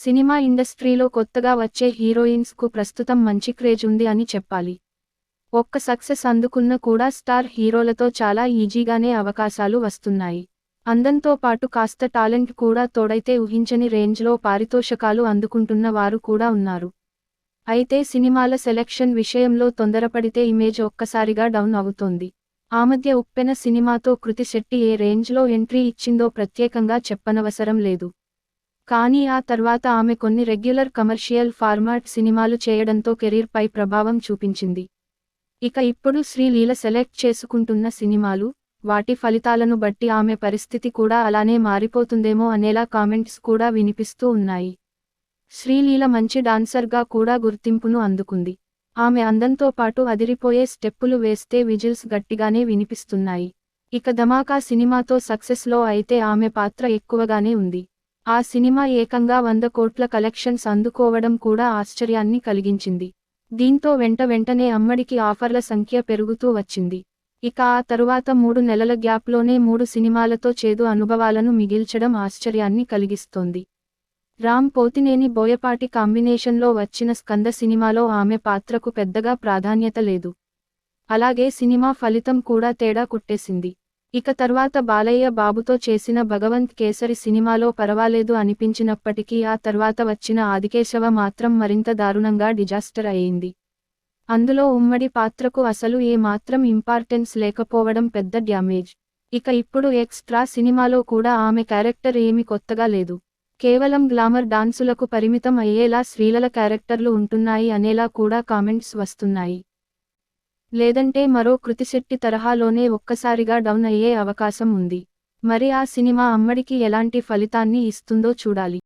Cinema ఇండస్ట్రీలో కొత్తగా వచ్చే హీరోయిన్స్ కు ప్రస్తుతం మంచి క్రేజ్ ఉంది అని చెప్పాలి. ఒక్క సక్సెస్ అందుకున్న కూడా స్టార్ హీరోలతో చాలా ఈజీగానే అవకాశాలు వస్తున్నాయి. అందంతో పాటు కాస్త టాలెంట్ కూడా తోడైతే ఊహించని రేంజ్లో పారితోషకాలు అందుకుంటున్న వారు కూడా ఉన్నారు. అయితే సినిమాల సెలెక్షన్ విషయంలో తొందరపడితే ఇమేజ్ ఒక్కసారిగా డౌన్ అవుతోంది. ఆ మధ్య ఉప్పెన సినిమాతో కృతి శెట్టి ఏ రేంజ్లో ఎంట్రీ ఇచ్చిందో ప్రత్యేకంగా చెప్పనవసరం లేదు. కానీ ఆ తర్వాత ఆమె కొన్ని రెగ్యులర్ కమర్షియల్ ఫార్మాట్ సినిమాలు చేయడంతో కెరీర్ పై ప్రభావం చూపించింది. ఇక ఇప్పుడు శ్రీలీల సెలెక్ట్ చేసుకుంటున్న సినిమాలు, వాటి ఫలితాలను బట్టి ఆమె పరిస్థితి కూడా అలానే మారిపోతుందేమో అనేలా కామెంట్స్ కూడా వినిపిస్తూ ఉన్నాయి. శ్రీలీల మంచి డాన్సర్గా కూడా గుర్తింపును అందుకుంది. ఆమె అందంతో పాటు అదిరిపోయే స్టెప్పులు వేస్తే విజిల్స్ గట్టిగానే వినిపిస్తున్నాయి. ఇక ధమాకా సినిమాతో సక్సెస్లో అయితే ఆమె పాత్ర ఎక్కువగానే ఉంది. ఆ సినిమా ఏకంగా 100 కోట్ల కలెక్షన్స్ అందుకోవడం కూడా ఆశ్చర్యాన్ని కలిగించింది. దీంతో వెంటనే అమ్మడికి ఆఫర్ల సంఖ్య పెరుగుతూ వచ్చింది. ఇక ఆ తరువాత 3 నెలల గ్యాప్లోనే 3 సినిమాలతో చేదు అనుభవాలను మిగిల్చడం ఆశ్చర్యాన్ని కలిగిస్తోంది. రామ్ పోతినేని బోయపాటి కాంబినేషన్లో వచ్చిన స్కంద సినిమాలో ఆమె పాత్రకు పెద్దగా ప్రాధాన్యత లేదు. అలాగే సినిమా ఫలితం కూడా తేడా కొట్టేసింది. ఇక తర్వాత బాలయ్య బాబుతో చేసిన భగవంత్ కేసరి సినిమాలో పరవాలేదు అనిపించినప్పటికీ ఆ తర్వాత వచ్చిన ఆదికేశవ మాత్రం మరింత దారుణంగా డిజాస్టర్ అయ్యింది. అందులో ఉమ్మడి పాత్రకు అసలు ఏ మాత్రం ఇంపార్టెన్స్ లేకపోవడం పెద్ద డ్యామేజ్. ఇక ఇప్పుడు ఎక్స్ట్రా సినిమాలో కూడా ఆమె క్యారెక్టర్ ఏమీ కొత్తగా లేదు. కేవలం గ్లామర్ డాన్సులకు పరిమితం అయ్యేలా శ్రీలీల క్యారెక్టర్లు ఉంటున్నాయి అనేలా కూడా కామెంట్స్ వస్తున్నాయి. లేదంటే మరో కృతి శెట్టి తరహాలోనే ఒక్కసారిగా డౌన్ అయ్యే అవకాశం ఉంది. మరి ఆ సినిమా అమ్మడికి ఎలాంటి ఫలితాన్ని ఇస్తుందో చూడాలి.